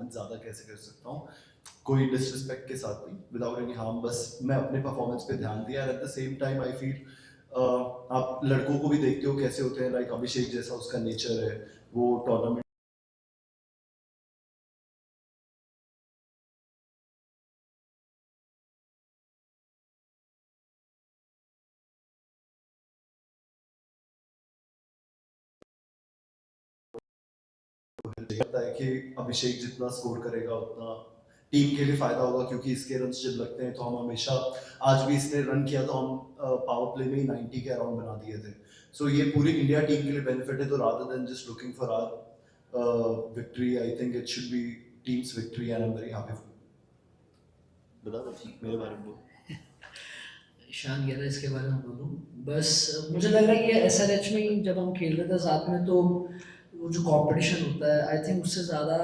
Performance ज़्यादा कैसे कर सकता हूँ, कोई डिसरिस्पेक्ट के साथ नहीं, विदाउट एनी हार्म, बस मैं अपने परफॉर्मेंस पे ध्यान दिया। At the same time I feel आप लड़कों को भी देखते हो कैसे होते हैं, लाइक अभिषेक जैसा उसका नेचर है, वो टूर्नामेंट लगता है कि अभिषेक जितना स्कोर करेगा उतना टीम के लिए फायदा होगा, क्योंकि इसके रन जब लगते हैं तो हम हमेशा, आज भी इसने रन किया तो हम पावर प्ले में ही 90 के अराउंड बना दिए थे। सो ये पूरी इंडिया टीम के लिए बेनिफिट है, तो rather than just looking for our victory, I think it should be team's victory and I am very happy. बता दो मेरे बारे में। ईशान कह रहा है इसके बारे में बोलूँ, बस मुझे लग रहा है ये एसआरएच में ही जब हम खेल रहे थे साथ में, तो वो जो कंपटीशन होता है, आई थिंक उससे ज़्यादा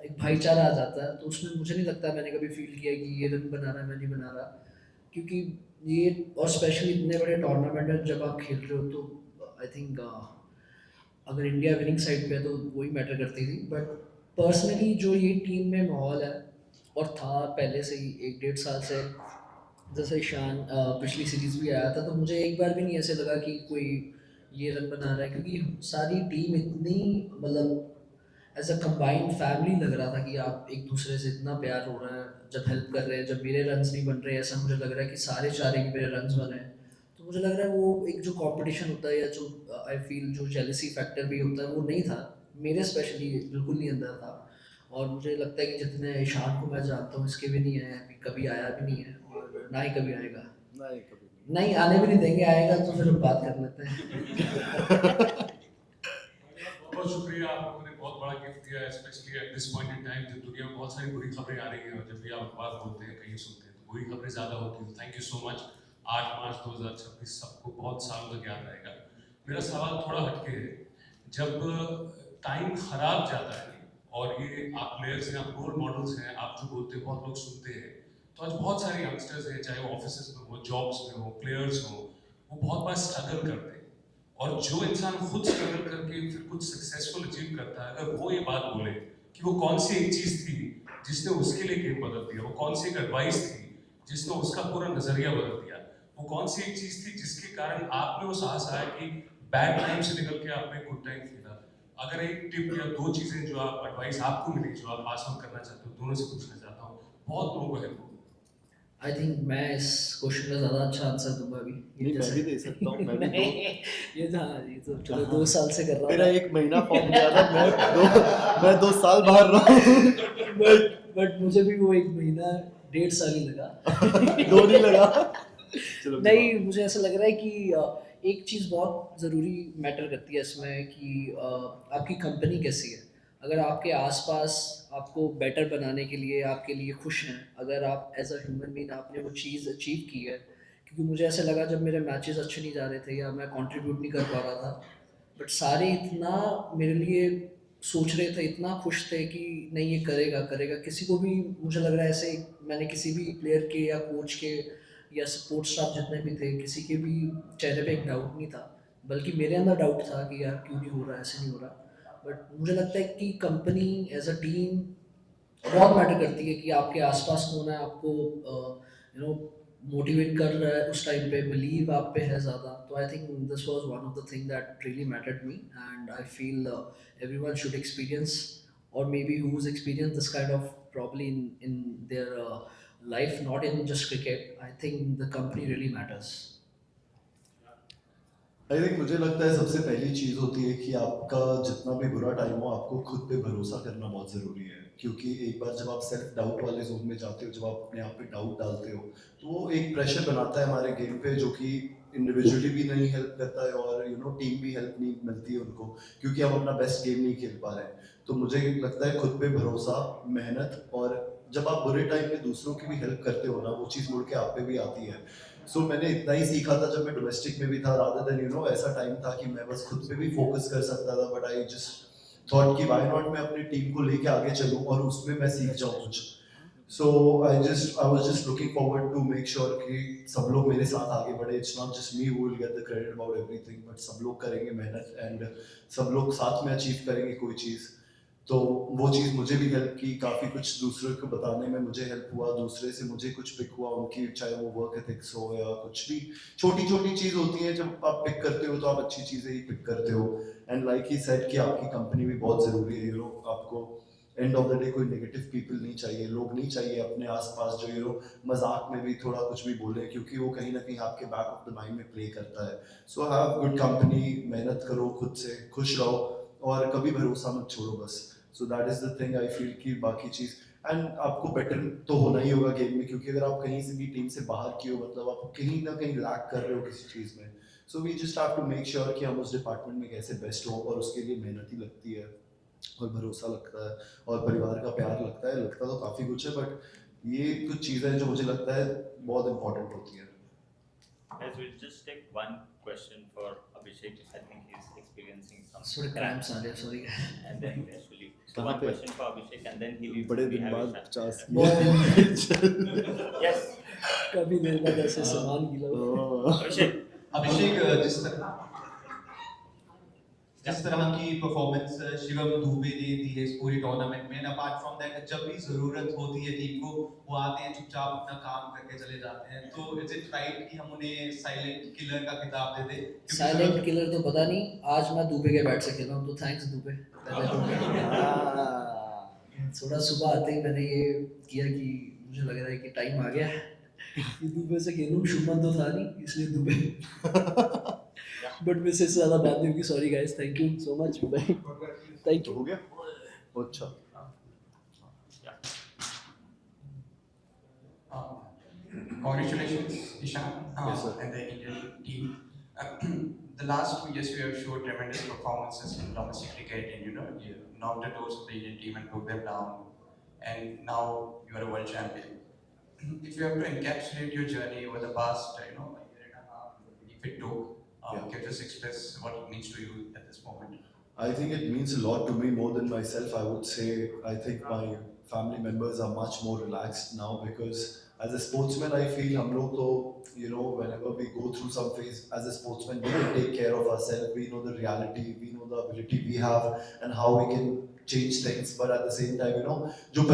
एक भाईचारा आ जाता है, तो उसमें मुझे नहीं लगता मैंने कभी फील किया कि ये रन बना रहा है मैं नहीं बना रहा, क्योंकि ये, और स्पेशली इतने बड़े टूर्नामेंट में जब आप खेल रहे हो तो आई थिंक अगर इंडिया विनिंग साइड पे है तो वही मैटर करती थी। बट पर्सनली जो ये टीम में माहौल है, और था पहले से ही 1-1.5 साल से, जैसे ईशान पिछली सीरीज भी आया था, तो मुझे एक बार भी नहीं ऐसे लगा कि कोई ये रन बना रहा है, क्योंकि सारी टीम इतनी, मतलब एज अ कंबाइंड फैमिली लग रहा था कि आप एक दूसरे से इतना प्यार हो रहा है जब हेल्प कर रहे हैं, जब मेरे रन्स नहीं बन रहे, ऐसा मुझे लग रहा है कि सारे चारे के मेरे रन्स बने हैं। तो मुझे लग रहा है वो एक जो कंपटीशन होता है, या जो आई फील जो जेलसी फैक्टर भी होता है, वो नहीं था मेरे, स्पेशली बिल्कुल नहीं अंदर था। और मुझे लगता है कि जितने ईशान को मैं जानता हूँ, इसके भी नहीं है, कभी आया भी नहीं है और ना ही कभी आएगा। नहीं कभी नहीं, आने भी नहीं देंगे, आएगा तो फिर हम बात कर लेते हैं। बहुत शुक्रिया, आप लोगों ने बहुत बड़ा गिफ्ट दिया है, specially at this point in time जब दुनिया में बहुत सारी बुरी खबरें आ रही हैं, और जब भी आप बात बोलते हैं कहीं सुनते हैं तो बुरी खबरें ज़्यादा होती हैं। Thank you so much. 8 मार्च 2026 सबको बहुत सालों तक याद रहेगा। मेरा सवाल थोड़ा हटके है, जब टाइम खराब जाता है और ये आप प्लेयर्स हैं, आप रोल मॉडल्स हैं, आप जो बोलते हैं बहुत लोग सुनते हैं, तो आज बहुत सारे यंगस्टर्स हैं, चाहे वो ऑफिस में हो, जॉब्स में हो, प्लेयर्स हो, वो बहुत बार स्ट्रगल करते हैं, और जो इंसान खुद स्ट्रगल करके फिर कुछ सक्सेसफुल अचीव करता है, अगर वो ये बात बोले कि वो कौन सी एक चीज थी जिसने उसके लिए गेम बदल दिया, वो कौन सी एक एडवाइस थी जिसने उसका पूरा नजरिया बदल दिया, वो कौन सी एक चीज थी जिसके कारण आप में वो साहस आया कि बैड टाइम से निकल के आपने गुड टाइम खेला, अगर एक टिप या 2 चीजें जो आप एडवाइस आपको मिली जो आप पास ऑन करना चाहते हो, दोनों से पूछना चाहता हूँ, बहुत लोगों को हेल्प होगी। आई थिंक मैं इस क्वेश्चन का ज़्यादा अच्छा आंसर दूंगा अभी। नहीं, मैं भी दे सकता हूँ, मैं भी नहीं, ये था, ये तो चलो 2 साल से कर रहा हूँ। मेरा 1 महीना फॉर्म गया था, मैं 2 साल बाहर रहा हूँ। बट मुझे भी वो 1 महीना 1.5 साल ही लगा। 2 नहीं लगा। चलो नहीं, मुझे ऐसा लग रहा है कि एक चीज़ बहुत ज़रूरी मैटर करती है इसमें, कि आपकी कंपनी कैसी है। अगर आपके आसपास आपको बेटर बनाने के लिए, आपके लिए खुश हैं, अगर आप एज अ ह्यूमन बीइंग आपने वो चीज़ अचीव की है, क्योंकि मुझे ऐसा लगा जब मेरे मैचेस अच्छे नहीं जा रहे थे या मैं कंट्रीब्यूट नहीं कर पा रहा था, बट सारे इतना मेरे लिए सोच रहे थे, इतना खुश थे कि नहीं ये करेगा करेगा। किसी को भी मुझे लग रहा है ऐसे, मैंने किसी भी प्लेयर के या कोच के या सपोर्ट स्टाफ जितने भी थे, किसी के भी चेहरे पे एक डाउट नहीं था, बल्कि मेरे अंदर डाउट था कि यार क्यों नहीं हो रहा, ऐसे नहीं हो रहा। बट मुझे लगता है कि कंपनी एज अ टीम बहुत मैटर करती है, कि आपके आसपास कौन है, आपको यू नो मोटिवेट कर रहा है उस टाइम पे, बिलीव आप पे है ज़्यादा। तो I think this was one of the thing that really mattered me, and I feel everyone should experience, or maybe who's experienced this kind of probably in their life, not in just cricket. I think the company really matters. I think मुझे लगता है सबसे पहली चीज़ होती है कि आपका जितना भी बुरा टाइम हो, आपको खुद पे भरोसा करना बहुत ज़रूरी है, क्योंकि एक बार जब आप सेल्फ डाउट वाले जोन में जाते हो, जब आप अपने आप पे डाउट डालते हो, तो वो एक प्रेशर बनाता है हमारे गेम पे, जो कि इंडिविजुअली भी नहीं हेल्प करता है, और टीम भी हेल्प नहीं मिलती है उनको, क्योंकि हम अपना बेस्ट गेम नहीं खेल पा रहे हैं। तो मुझे लगता है खुद पे भरोसा, मेहनत, और जब आप बुरे टाइम में दूसरों की भी हेल्प करते हो ना, वो चीज़ मुड़ के आप पे भी आती है। सो मैंने इतना ही सीखा था जब मैं डोमेस्टिक में भी था, रादर देन ऐसा टाइम था कि मैं बस खुद पे भी फोकस कर सकता था, बट आई जस्ट थॉट कि व्हाई नॉट मैं अपनी टीम को लेके आगे चलूं और उसमें मैं सीख जाऊं कुछ। So I was just looking forward to make sure कि सब लोग मेरे साथ आगे बढ़े। It's not just me who will get the credit about everything, but सब लोग करेंगे मेहनत, एंड सब लोग साथ में अचीव करेंगे कोई चीज़। तो वो चीज़ मुझे भी हेल्प की, काफ़ी कुछ दूसरों को बताने में मुझे हेल्प हुआ, दूसरे से मुझे कुछ पिक हुआ उनकी, चाहे वो वर्क एथिक्स हो या कुछ भी छोटी-छोटी चीज़ होती है, जब आप पिक करते हो तो आप अच्छी चीज़ें ही पिक करते हो। एंड लाइक ही सेड कि आपकी कंपनी भी बहुत ज़रूरी है, आपको एंड ऑफ द डे कोई नेगेटिव पीपल नहीं चाहिए, लोग नहीं चाहिए अपने आस-पास जो मज़ाक में भी थोड़ा कुछ भी बोले, क्योंकि वो कहीं न कहीं आपके बैक ऑफ द माइंड में प्ले करता है। सो हैव गुड कंपनी, मेहनत करो खुद से, खुश रहो और कभी भरोसा मत छोड़ो बस। So that is the thing I feel कि बाकी चीज़ एंड आपको बेटर तो होना ही होगा गेम में, क्योंकि अगर आप कहीं से भी टीम से बाहर की हो, मतलब आप कहीं न कहीं लैग कर रहे हो किसी चीज़ में। So we just have to make sure कि हम उस डिपार्टमेंट में कैसे बेस्ट हो, और उसके लिए मेहनत ही लगती है और भरोसा लगता है और परिवार का प्यार लगता है। लगता तो काफ़ी कुछ है, बट ये कुछ चीज़ें हैं जो मुझे लगता है बहुत इम्पोर्टेंट होती हैं। Guys, we'll just take one question for Abhishek. I think he's experiencing some थोड़े क्रैम्प्स आ रहे हैं, sorry. and then actually so कहाँ one पे? question for Abhishek and then he will बड़े we दिन have बाद Ishan. 50 बहुत Yes, कभी देर बाद ऐसे सामान गिला। Abhishek. अभिषेक जिस तरह की परफॉर्मेंस शिवम दुबे ने दी है इस पूरी टूर्नामेंट में, अपार्ट फ्रॉम दैट जब भी जरूरत होती है टीम को, वो आते हैं चुपचाप अपना काम करके चले जाते हैं, तो इज इट राइट कि हम उन्हें साइलेंट किलर का खिताब दे दें? क्योंकि साइलेंट किलर तो पता नहीं, आज मैं दुबे के बैट से खेल रहा हूँ, तो थैंक्स दुबे। थोड़ा सुबह आते ही मैंने ये किया कि मुझे लग रहा है कि टाइम आ गया कि दुबे से खेलूं। शुभमन तो था नहीं, इसलिए दुबे। बट मैं इससे ज़्यादा बात नहीं होगी, sorry guys, thank you so much bye, thank you. हो गया? अच्छा। Congratulations, Ishan, Yes, sir. and the Indian team. The last 2 years, you have showed tremendous performances in domestic cricket, and you knocked the doors of the Indian team and broke them down. And now you are a world champion. If you have to encapsulate your journey over the past, a year and a half, if it took, Yeah. can you just express what it means to you at this moment? I think it means a lot to me, more than myself. I would say I think my family members are much more relaxed now, because as a sportsman I feel हम लोग तो whenever we go through some phase as a sportsman, we can take care of ourselves. We know the reality, we know the ability we have and how we can change things. But at the same time, जो